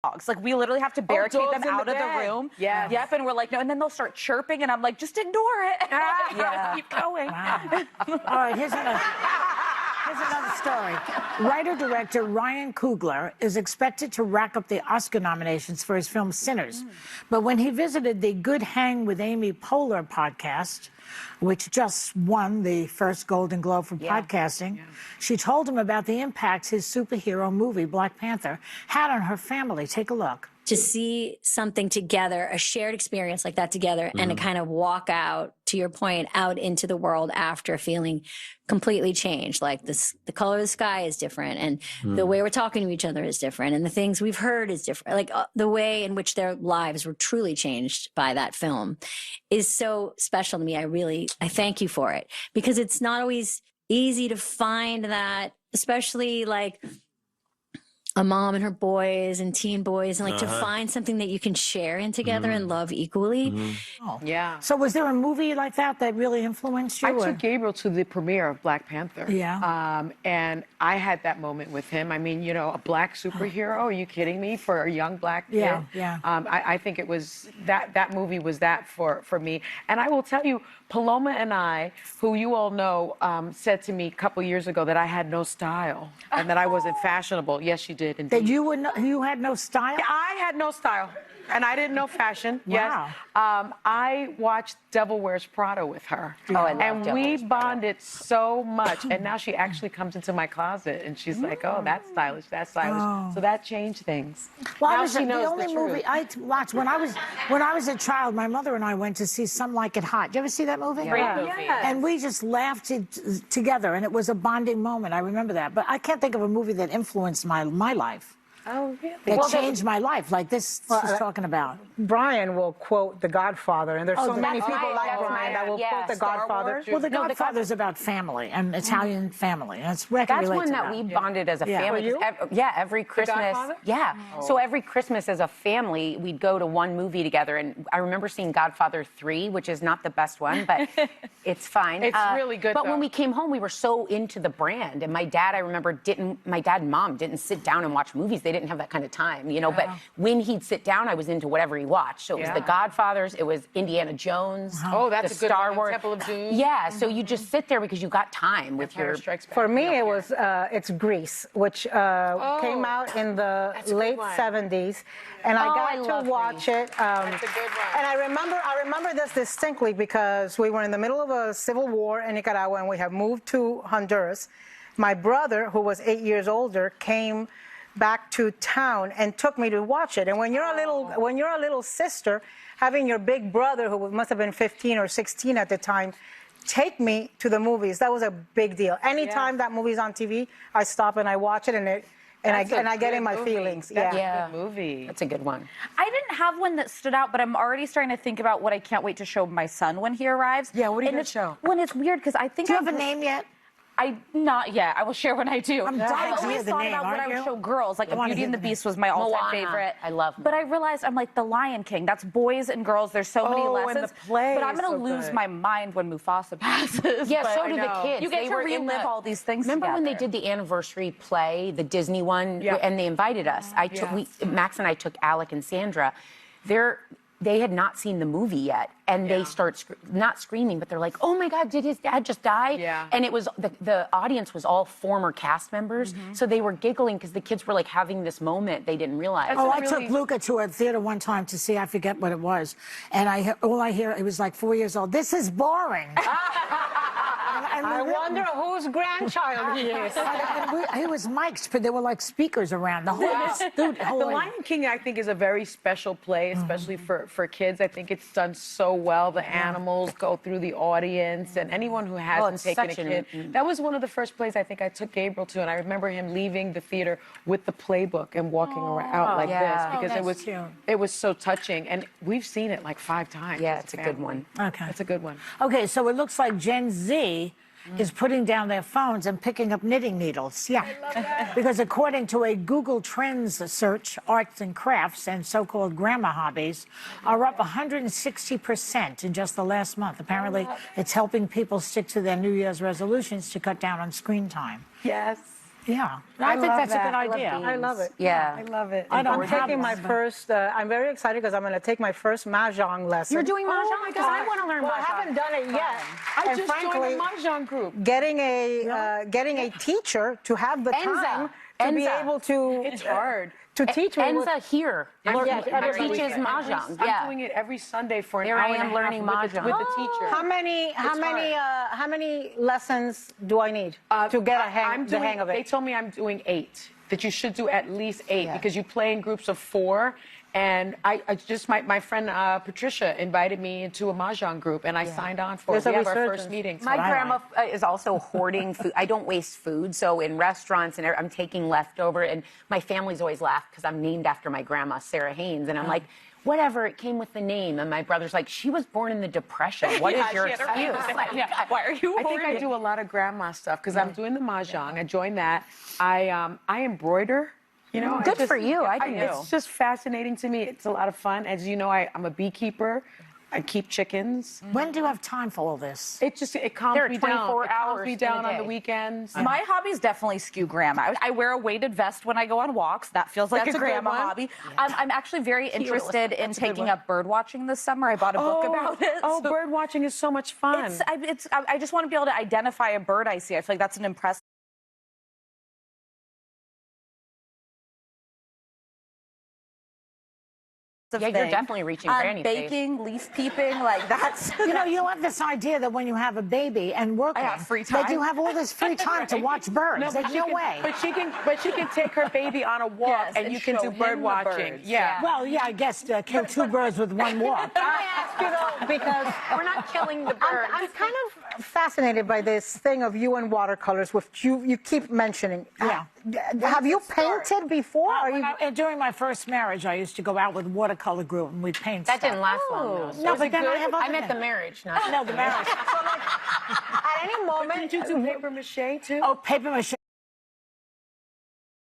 dogs. Like, we literally have to barricade them out of the room. Yeah. Yep, and we're like, no, and then they'll start chirping, and I'm like, just ignore it. Yeah. Keep going. Wow. All right, here's another story. Writer-director Ryan Coogler is expected to rack up the Oscar nominations for his film Sinners. But when he visited the Good Hang with Amy Poehler podcast, which just won the first Golden Globe for podcasting, she told him about the impact his superhero movie, Black Panther, had on her family. Take a look. To see something together, a shared experience like that together, and to kind of walk out, to your point, out into the world after feeling completely changed. Like the color of the sky is different, and the way we're talking to each other is different, and the things we've heard is different. Like the way in which their lives were truly changed by that film is so special to me. I thank you for it, because it's not always easy to find that, especially like a mom and her boys and teen boys, and like to find something that you can share in together and love equally. Oh. Yeah. So was there a movie like that that really influenced you? I took Gabriel to the premiere of Black Panther. Yeah. And I had that moment with him. I mean, you know, a black superhero, are you kidding me? For a young black kid. Yeah, yeah. I think it was, that movie was that for me. And I will tell you, Paloma and I, who you all know, said to me a couple years ago that I had no style and that I wasn't fashionable. Yes, she did. Indeed. That you had no style? I had no style, and I didn't know fashion. Wow. Yes. I watched Devil Wears Prada with her. Oh, I love and Devil we Wears Prada. bonded so much. And now she actually comes into my closet, and she's like, "Oh, that's stylish. That's stylish." Oh. So that changed things. Well, now I was, she the knows only the truth. movie I watched when I was a child, my mother and I went to see Some Like It Hot. Did you ever see that movie? Great movie. And we just laughed together, and it was a bonding moment. I remember that. But I can't think of a movie that influenced my life. Oh, really? That changed my life, like this she's talking about. Brian will quote The Godfather, and there's so many people like Brian that will quote The Star Godfather. Wars. Well, The Godfather's about family, and Italian family. That's what I can That's relate one to that we bonded as a family. For you? 'Cause every Christmas. Godfather? Yeah. So every Christmas as a family, we'd go to one movie together. And I remember seeing Godfather 3, which is not the best one, but it's fine. It's really good, But though. when we came home, we were so into the brand. And my dad, I remember, my dad and mom didn't sit down and watch movies. They didn't have that kind of time, you know. But when he'd sit down, I was into whatever he watched. So it was The Godfathers, it was Indiana Jones. Oh, that's the a good Star one. Wars. Temple of Doom. Yeah, so you just sit there because you got time with Empire your... Strikes Back. For me, it was it's Grease, which came out in the That's a good late one. 70s, and I I got love to watch it. That's a good one. And I remember this distinctly because we were in the middle of a civil war in Nicaragua, and we had moved to Honduras. My brother, who was 8 years older, came back to town and took me to watch it. And when you're a little sister, having your big brother, who must have been 15 or 16 at the time, take me to the movies, that was a big deal. Anytime that movie's on TV, I stop and I watch it, and I get in my feelings. That's Yeah. a good movie. That's a good one. I didn't have one that stood out, but I'm already starting to think about what I can't wait to show my son when he arrives. Yeah, what are you And gonna it's- show? When it's weird, because I think Do you have a name yet? not yet. I will share when I do. I'm dying I to hear always the thought name, about what I aren't would you? show girls. Like I wanna Beauty hear and the the Beast was my all-time Moana. favorite. I love But I realized I'm like The Lion King. That's boys and girls. There's so many Oh, and lessons. the play but I'm is gonna so lose good. my mind when Mufasa passes. Yeah, But so I do the know. kids. You get They to were in relive all these things. Remember when they together. did the anniversary play, the Disney one, Yeah. and they invited us? Max and I took Alec and Sandra. They had not seen the movie yet, and they start not screaming, but they're like, "Oh my God, did his dad just die?" Yeah. And it was the audience was all former cast members, so they were giggling because the kids were like having this moment they didn't realize. Oh, I took Luca to a theater one time to see, I forget what it was, and all I hear, he was like 4 years old, "This is boring." And I wonder whose grandchild he is. he was mic'd, but there were like speakers around. The whole The Lion King, I think, is a very special play, especially for kids. I think it's done so well. The animals go through the audience, and anyone who hasn't it's taken a such kid. That was one of the first plays I think I took Gabriel to, and I remember him leaving the theater with the playbook and walking around like yeah. this because that's cute. it was so touching, and we've seen it like 5 times. Yeah, as it's a good family. one. Okay. It's a good one. Okay, so it looks like Gen Z is putting down their phones and picking up knitting needles. Yeah. Because according to a Google Trends search, arts and crafts and so-called grandma hobbies are up 160% in just the last month. Apparently, it's helping people stick to their New Year's resolutions to cut down on screen time. Yes. Yeah, I think love that's a that. good idea. I love it. Yeah. I love it. I don't I'm have taking my one, but- first. I'm very excited because I'm going to take my first mahjong lesson. You're doing mahjong? Oh my Because I God. want to learn Well, I mahjong. haven't done it yet. I And just joined frankly, a mahjong group. getting a teacher to have the time to be Enza. able to It's hard. to teach me. Enza here Yes, every teaches weekend. mahjong. I'm Yeah. doing it every Sunday for an Here hour I am and a half learning with the, mahjong. with the teacher. How many lessons do I need to get the hang of it? They told me I'm doing 8. That you should do at least 8 because you play in groups of 4. And I just my friend Patricia invited me into a mahjong group, and I signed on for it. We have our first meeting. My grandma is also hoarding food. I don't waste food, so in restaurants and I'm taking leftover. And my family's always laughed because I'm named after my grandma, Sarah Haynes, and I'm like, whatever, it came with the name. And my brother's like, she was born in the Depression. What is your excuse? Like, Why are you I think I do a lot of grandma stuff because I'm doing the mahjong. I joined that. I embroider. You know, Good for you. I didn't know. It's just fascinating to me. It's a lot of fun. As you know, I'm a beekeeper. I keep chickens. When do you have time for all this? It calms There are me down. 24 It calms hours me in down a on the day. weekends. My hobbies definitely skew grandma. I wear a weighted vest when I go on walks. That feels like That's a a good grandma one. hobby. I'm actually very interested in That's a good taking one. up bird watching this summer. I bought a book about it. Oh, so bird watching is so much fun. I just want to be able to identify a bird I see. I feel like that's an impressive Yeah, you're definitely reaching granny phase. baking, leaf peeping, like that's. You know, you have this idea that when you have a baby and working, have free that you time. have all this free time to watch birds. There's no way. But she can take her baby on a walk, Yes, and and you can show do him bird the watching. birds. Yeah. Well, yeah, I guess kill 2 birds with 1 walk. Can I ask you though, because We're not killing the birds. I'm kind of fascinated by this thing of you and watercolors, which you keep mentioning. Yeah. Have you painted before? Are you? During my first marriage, I used to go out with watercolor group and we'd paint That stuff. didn't last long, though. No, but then I have other I meant the things. marriage, not No, the marriage. At any moment, Did you do paper mache too? Oh, paper mache.